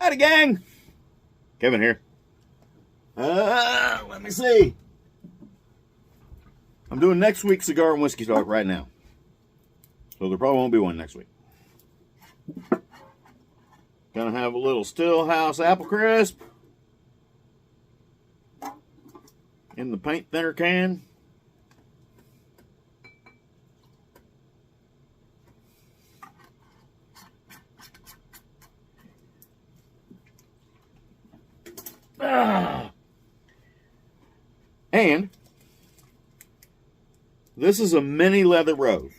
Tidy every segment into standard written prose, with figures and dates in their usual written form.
Howdy, gang. Kevin here. Let me see. I'm doing next week's cigar and whiskey talk right now. So there probably won't be one next week. Gonna have a little Stillhouse apple crisp in the paint thinner can. And this is a mini leather rose.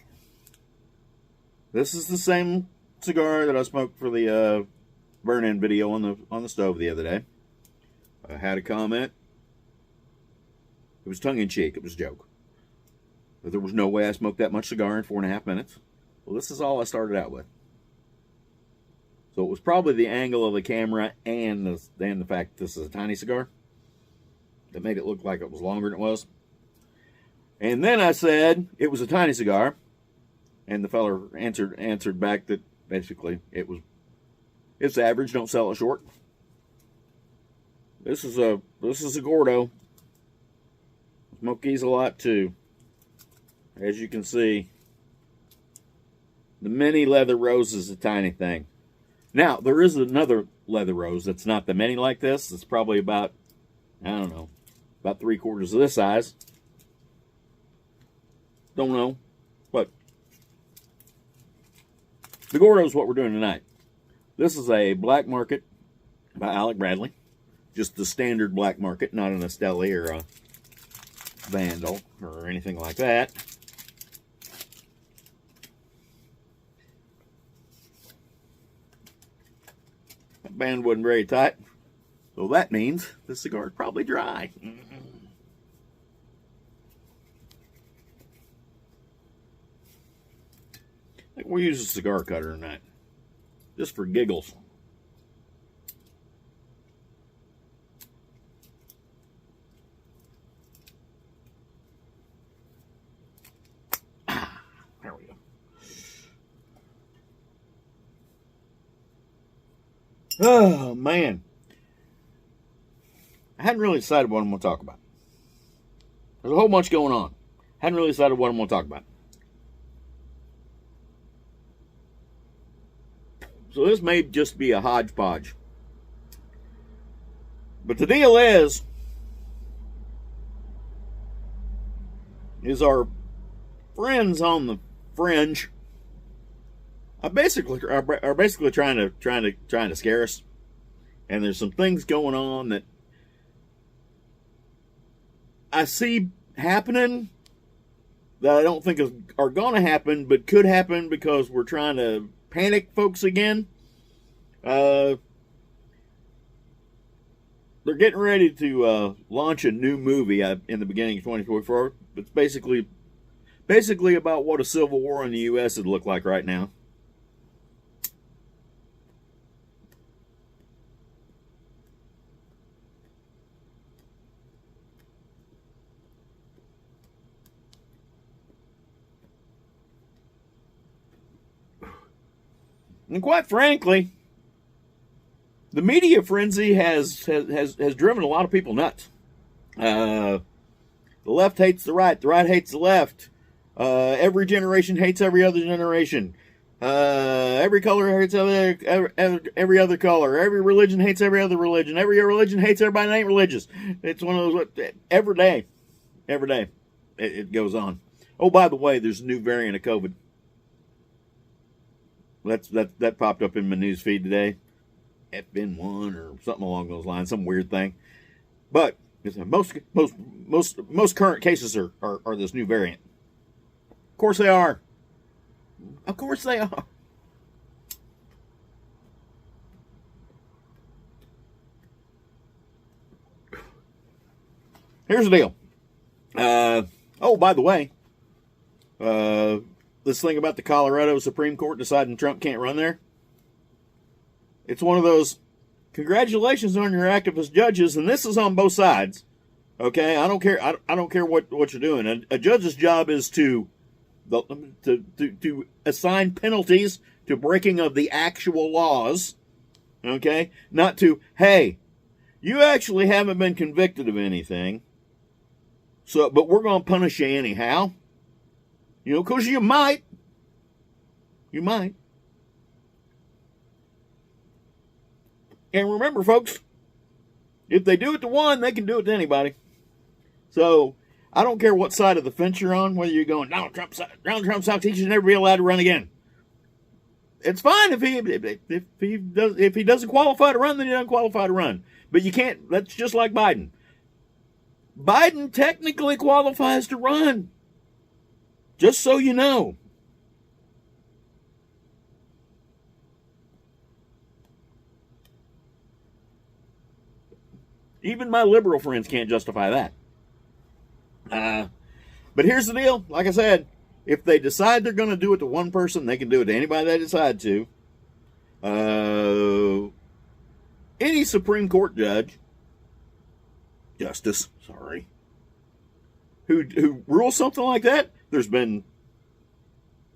This is the same cigar that I smoked for the burn-in video on the stove the other day. I had a comment. It was tongue-in-cheek. It was a joke. That there was no way I smoked that much cigar in 4.5 minutes. Well, this is all I started out with. So it was probably the angle of the camera and the fact that this is a tiny cigar that made it look like it was longer than it was. And then I said it was a tiny cigar, and the feller answered back that basically it's average, don't sell it short. This is a Gordo. Smoke these a lot too. As you can see, the mini leather rose is a tiny thing. Now, there is another leather rose that's not the mini like this. It's probably about, I don't know, about 3/4 of this size. Don't know. But the Gordo is what we're doing tonight. This is a Black Market by Alec Bradley. Just the standard Black Market, not an Esteli or a Vandal or anything like that. That band wasn't very tight. So that means the cigar is probably dry. I think we'll use a cigar cutter tonight. Just for giggles. There we go. Oh, man. I hadn't really decided what I'm going to talk about. There's a whole bunch going on. Hadn't really decided what I'm going to talk about. So this may just be a hodgepodge. But the deal is our friends on the fringe are basically trying to scare us. And there's some things going on that I see happening that I don't think are going to happen, but could happen because we're trying to panic folks again. They're getting ready to launch a new movie in the beginning of 2024. It's basically about what a civil war in the U.S. would look like right now. And quite frankly, the media frenzy has driven a lot of people nuts. The left hates the right hates the left. Every generation hates every other generation. Every color hates every other color. Every religion hates every other religion. Every religion hates everybody that ain't religious. It's one of those, every day it goes on. Oh, by the way, there's a new variant of COVID. That popped up in my news feed today. FN1 or something along those lines, some weird thing. But most current cases are this new variant. Of course they are. Of course they are. Here's the deal. Oh, by the way, this thing about the Colorado Supreme Court deciding Trump can't run there. It's one of those, congratulations on your activist judges, and this is on both sides. Okay, I don't care. I don't care what you're doing. A judge's job is to assign penalties to breaking of the actual laws. Okay? Not to, hey, you actually haven't been convicted of anything, so, but we're going to punish you anyhow. You know, because you might. You might. And remember, folks, if they do it to one, they can do it to anybody. So, I don't care what side of the fence you're on, whether you're going, Donald Trump sucks, he should never be allowed to run again. It's fine if he doesn't qualify to run, then he doesn't qualify to run. But you can't, that's just like Biden. Biden technically qualifies to run. Just so you know. Even my liberal friends can't justify that. But here's the deal. Like I said, if they decide they're going to do it to one person, they can do it to anybody they decide to. Any Supreme Court justice, who rules something like that, there's been,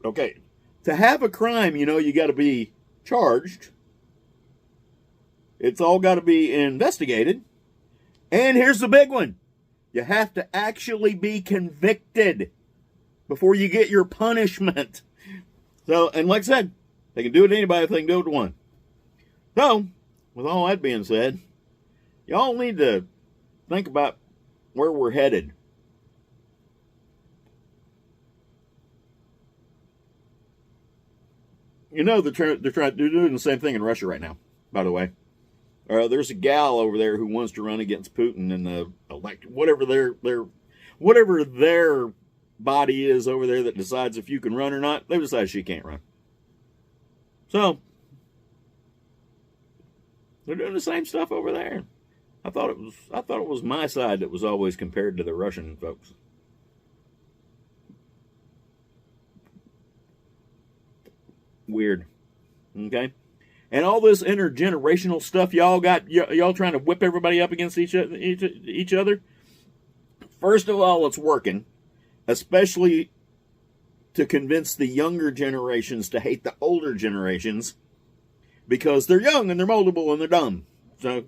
okay, to have a crime, you know, you got to be charged. It's all got to be investigated. And here's the big one. You have to actually be convicted before you get your punishment. So, and like I said, they can do it to anybody if they can do it to one. So, with all that being said, y'all need to think about where we're headed. You know, they're doing the same thing in Russia right now, by the way. There's a gal over there who wants to run against Putin in the whatever their body is over there that decides if you can run or not. They've decided she can't run. So they're doing the same stuff over there. I thought it was my side that was always compared to the Russian folks. Weird. Okay? And all this intergenerational stuff y'all got, y'all trying to whip everybody up against each other. First of all, it's working, especially to convince the younger generations to hate the older generations because they're young and they're moldable and they're dumb. So,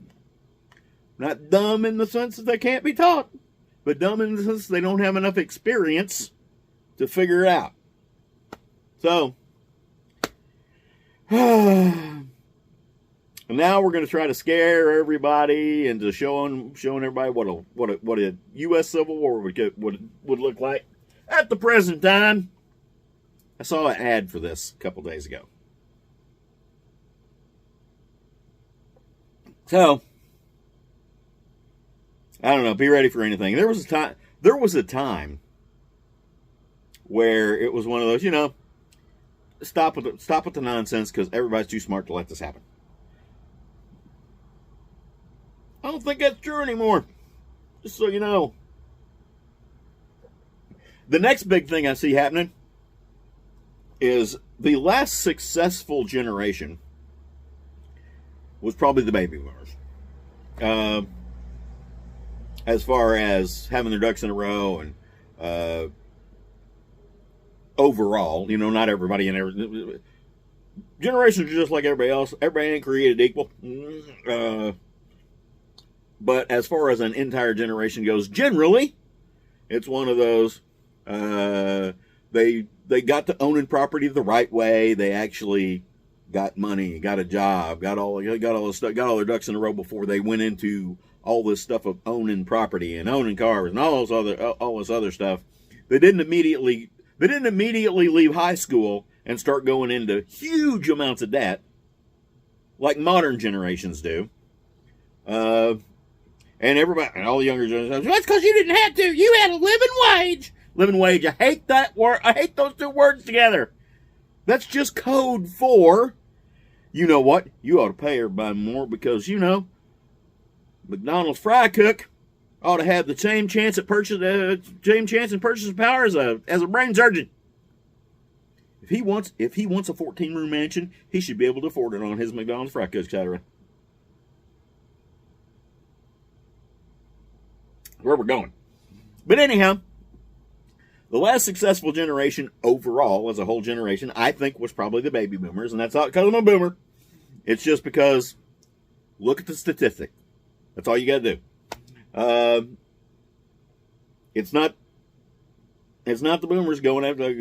not dumb in the sense that they can't be taught, but dumb in the sense they don't have enough experience to figure it out. So, and now we're going to try to scare everybody into showing everybody what a U.S. Civil War would look like at the present time. I saw an ad for this a couple days ago. So I don't know. Be ready for anything. There was a time where it was one of those, you know, stop with the nonsense because everybody's too smart to let this happen. I don't think that's true anymore. Just so you know. The next big thing I see happening is the last successful generation was probably the baby boomers. As far as having their ducks in a row and overall, you know, not everybody in every generations are just like everybody else. Everybody ain't created equal. But as far as an entire generation goes, generally, it's one of those. They got to owning property the right way. They actually got money, got a job, got all this stuff, got all their ducks in a row before they went into all this stuff of owning property and owning cars and all this other stuff. They didn't immediately leave high school and start going into huge amounts of debt like modern generations do. And everybody, and all the younger generations, that's because you didn't have to. You had a living wage. Living wage. I hate that word. I hate those two words together. That's just code for, you know what? You ought to pay everybody more because, you know, McDonald's fry cook ought to have the same chance in purchasing power as a brain surgeon. If he wants a 14-room mansion, he should be able to afford it on his McDonald's fry cook salary. Where we're going. But anyhow, the last successful generation overall, as a whole generation, I think was probably the baby boomers, and that's not because I'm a boomer. It's just because Look at the statistic. That's all you got to do. It's not the boomers going after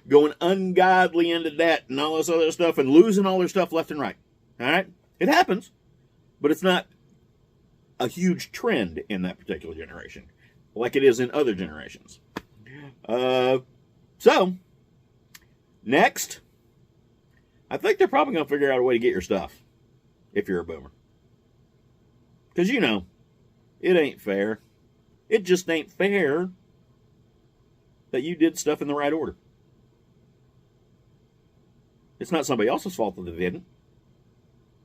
going ungodly into debt and all this other stuff and losing all their stuff left and right. All right, it happens, but it's not a huge trend in that particular generation, like it is in other generations. So next, I think they're probably going to figure out a way to get your stuff if you're a boomer, because it ain't fair. It just ain't fair that you did stuff in the right order. It's not somebody else's fault that they didn't.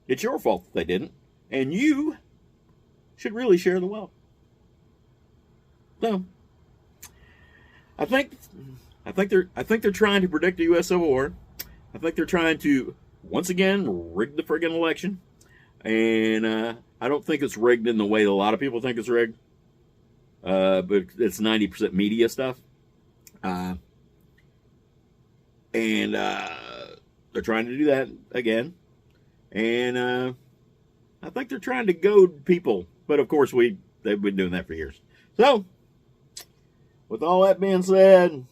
It's your fault that they didn't. And you should really share the wealth. So, I think they're trying to predict a U.S. Civil War. I think they're trying to, once again, rig the friggin' election. And I don't think it's rigged in the way that a lot of people think it's rigged. But it's 90% media stuff. And they're trying to do that again. And I think they're trying to goad people. But of course, they've been doing that for years. So, with all that being said,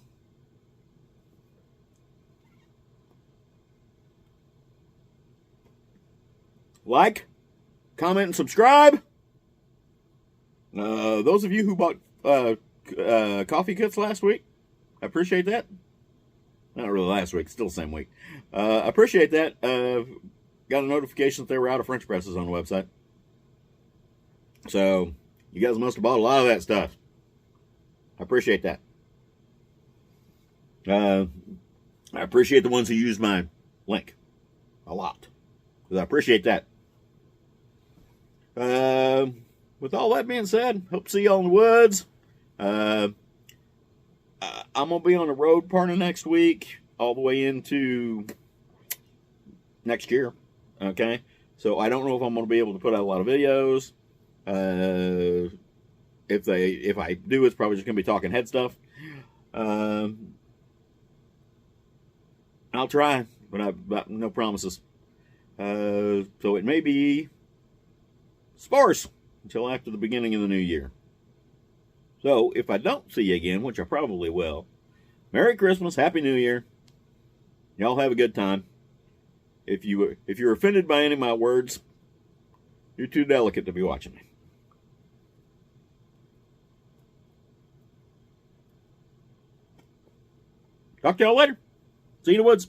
like, comment, and subscribe. Those of you who bought coffee kits last week, I appreciate that. Not really last week, still the same week. I appreciate that. Got a notification that they were out of French presses on the website. So, you guys must have bought a lot of that stuff. I appreciate that. I appreciate the ones who used my link a lot. Because I appreciate that. With all that being said, hope to see y'all in the woods. I'm going to be on the road part of next week, all the way into next year. Okay? So I don't know if I'm going to be able to put out a lot of videos. If I do, it's probably just going to be talking head stuff. I'll try, but I've got no promises. So it may be sparse until after the beginning of the new year. So if I don't see you again, which I probably will, Merry Christmas, Happy New Year. Y'all have a good time. If you're offended by any of my words, you're too delicate to be watching me. Talk to y'all later. See you in the woods.